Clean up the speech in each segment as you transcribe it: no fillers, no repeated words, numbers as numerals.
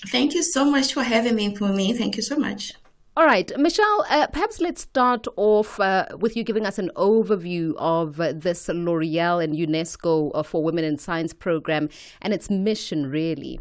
Thank you so much for having me, Pumi. Thank you so much. All right, Michelle, perhaps let's start off with you giving us an overview of this L'Oreal and UNESCO for Women in Science program and its mission, really.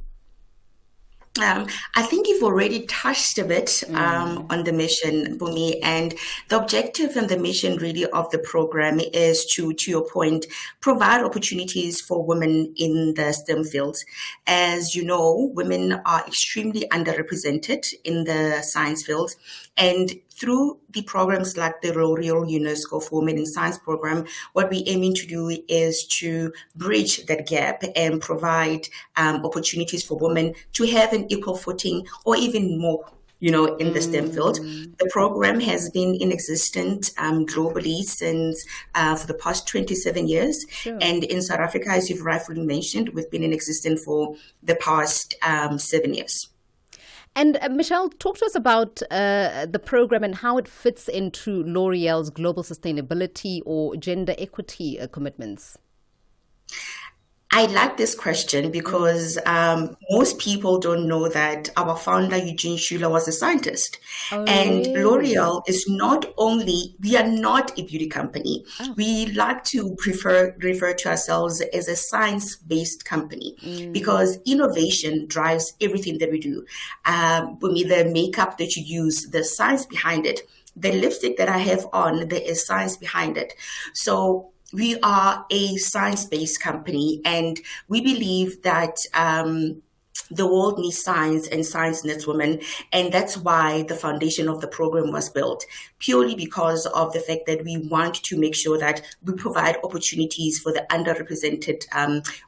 I think you've already touched a bit Mm. on the mission, Bumi, and the objective and the mission really of the program is to your point, provide opportunities for women in the STEM fields. As you know, women are extremely underrepresented in the science fields, and through the programs like the L'Oreal UNESCO for Women in Science program, what we're aiming to do is to bridge that gap and provide opportunities for women to have an equal footing or even more, in the STEM field. Mm. The program has been in existence globally since for the past 27 years. Sure. And in South Africa, as you've rightfully mentioned, we've been in existence for the past 7 years. And Michelle, talk to us about the program and how it fits into L'Oreal's global sustainability or gender equity commitments. I like this question Mm. because most people don't know that our founder, Eugene Schuler, was a scientist. Oh, And really? L'Oreal is not only, we are not a beauty company. Oh. We like to refer to ourselves as a science-based company Mm. because innovation drives everything that we do. For me, the makeup that you use, the science behind it, the lipstick that I have on, there is science behind it. So we are a science-based company, and we believe that the world needs science and science needs women. And that's why the foundation of the program was built, purely because of the fact that we want to make sure that we provide opportunities for the underrepresented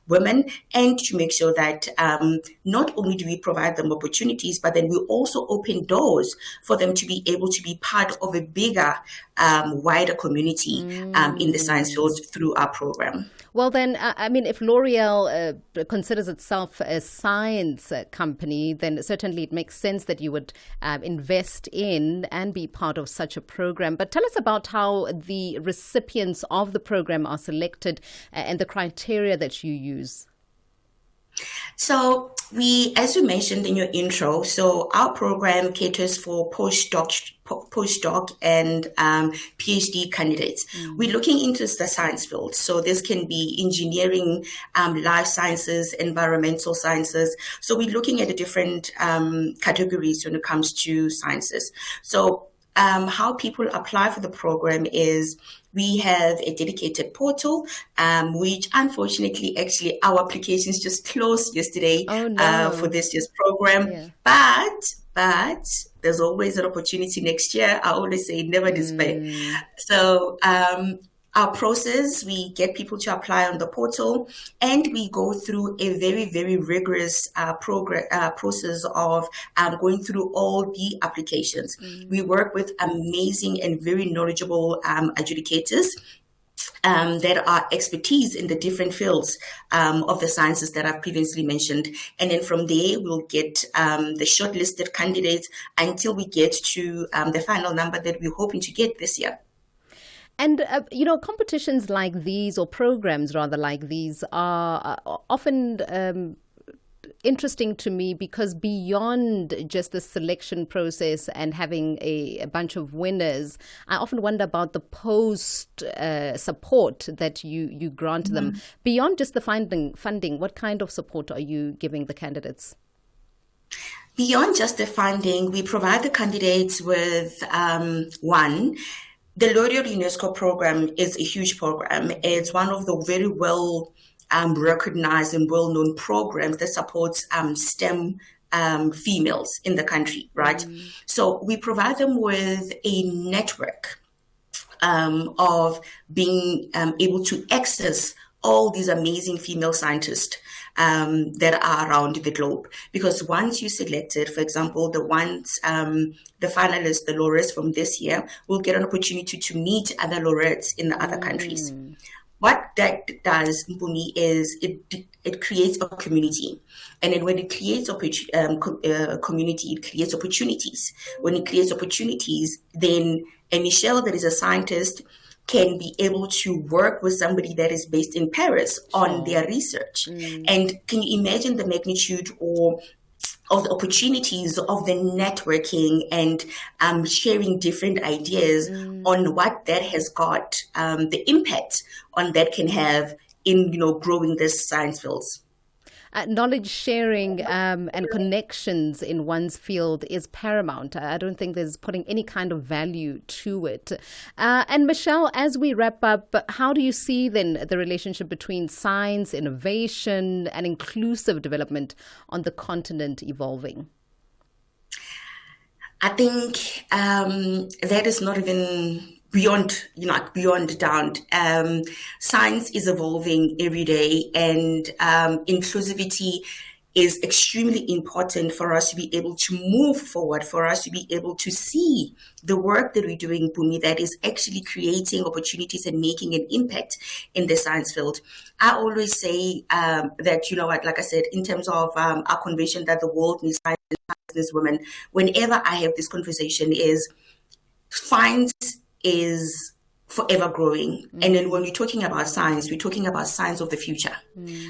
women, and to make sure that not only do we provide them opportunities, but then we also open doors for them to be able to be part of a bigger, wider community in the science Mm. fields through our program. Well, then, I mean, if L'Oreal considers itself a science company, then certainly it makes sense that you would invest in and be part of such a program. But tell us about how the recipients of the program are selected and the criteria that you use. So as you mentioned in your intro, so our program caters for postdoc and PhD candidates. We're Mm. looking into the science field. So this can be engineering, life sciences, environmental sciences. So we're looking at the different categories when it comes to sciences. So how people apply for the program is we have a dedicated portal, which unfortunately, actually, our applications just closed yesterday Oh, for no. this year's program. Yeah. But there's always an opportunity next year. I always say never despair. Mm. So our process, we get people to apply on the portal, and we go through a very, very rigorous process of going through all the applications. We Mm. work with amazing and very knowledgeable adjudicators that are expertise in the different fields of the sciences that I've previously mentioned. And then from there, we'll get the shortlisted candidates until we get to the final number that we're hoping to get this year. And, competitions like these, or programs rather like these, are often interesting to me because beyond just the selection process and having a bunch of winners, I often wonder about the post support that you grant them. Beyond just the funding, what kind of support are you giving the candidates? Beyond just the funding, we provide the candidates with one. The L'Oreal UNESCO program is a huge program. It's one of the very well recognized and well-known programs that supports STEM females in the country, right? Mm. So we provide them with a network of being able to access all these amazing female scientists that are around the globe. Because once you selected, for example, the finalists, the laureates from this year, will get an opportunity to meet other laureates in the other countries. Mm. What that does, Mpumi, is it creates a community, and then when it creates community, it creates opportunities. When it creates opportunities, then a Michelle that is a scientist can be able to work with somebody that is based in Paris on Sure. their research. Mm. And can you imagine the magnitude or of the opportunities of the networking and sharing different ideas on what that has got, the impact on that can have in growing this science fields. Knowledge sharing and connections in one's field is paramount. I don't think there's putting any kind of value to it. And Michelle, as we wrap up, how do you see then the relationship between science, innovation, and inclusive development on the continent evolving? I think that is not even beyond doubt. Science is evolving every day, and inclusivity is extremely important for us to be able to move forward, for us to be able to see the work that we're doing, Bumi, that is actually creating opportunities and making an impact in the science field. I always say that, like I said, in terms of our convention that the world needs science and science women, whenever I have this conversation is science is forever growing. And then when we're talking about science, we're talking about science of the future.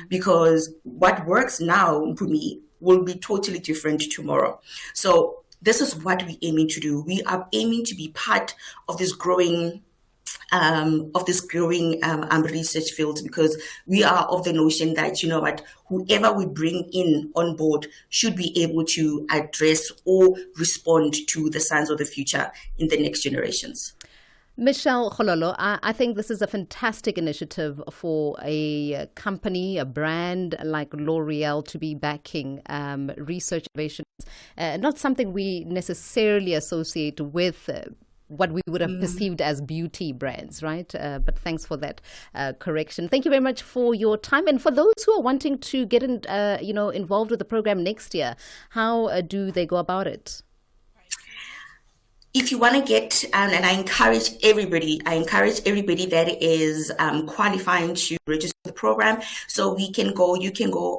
Because what works now, for me, will be totally different tomorrow. So this is what we're aiming to do. We are aiming to be part of this growing research field, because we are of the notion that, whoever we bring in on board should be able to address or respond to the science of the future in the next generations. Michelle Gololo, I think this is a fantastic initiative for a company, a brand like L'Oreal to be backing research innovations. Not something we necessarily associate with what we would have perceived as beauty brands, right? But thanks for that correction. Thank you very much for your time. And for those who are wanting to get involved with the program next year, how do they go about it? If you want to get, and I encourage everybody that is qualifying to register the program. So you can go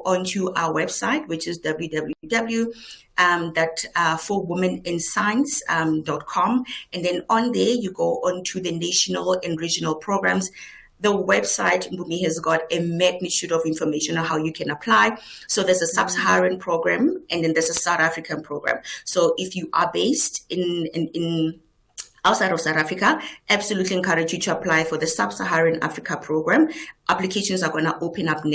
onto our website, which is www.forwomeninscience.com. And then on there, you go onto the national and regional programs. The website, Mbumi, has got a magnitude of information on how you can apply. So there's a sub-Saharan program, and then there's a South African program. So if you are based in outside of South Africa, absolutely encourage you to apply for the Sub-Saharan Africa program. Applications are going to open up early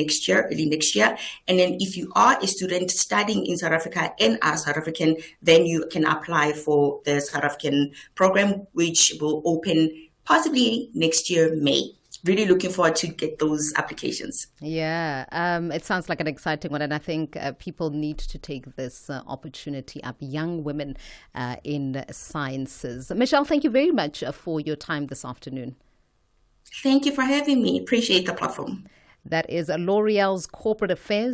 next year. And then if you are a student studying in South Africa and are South African, then you can apply for the South African program, which will open possibly next year, May. Really looking forward to get those applications. Yeah, it sounds like an exciting one. And I think people need to take this opportunity up, young women in sciences. Michelle, thank you very much for your time this afternoon. Thank you for having me. Appreciate the platform. That is L'Oreal's Corporate Affairs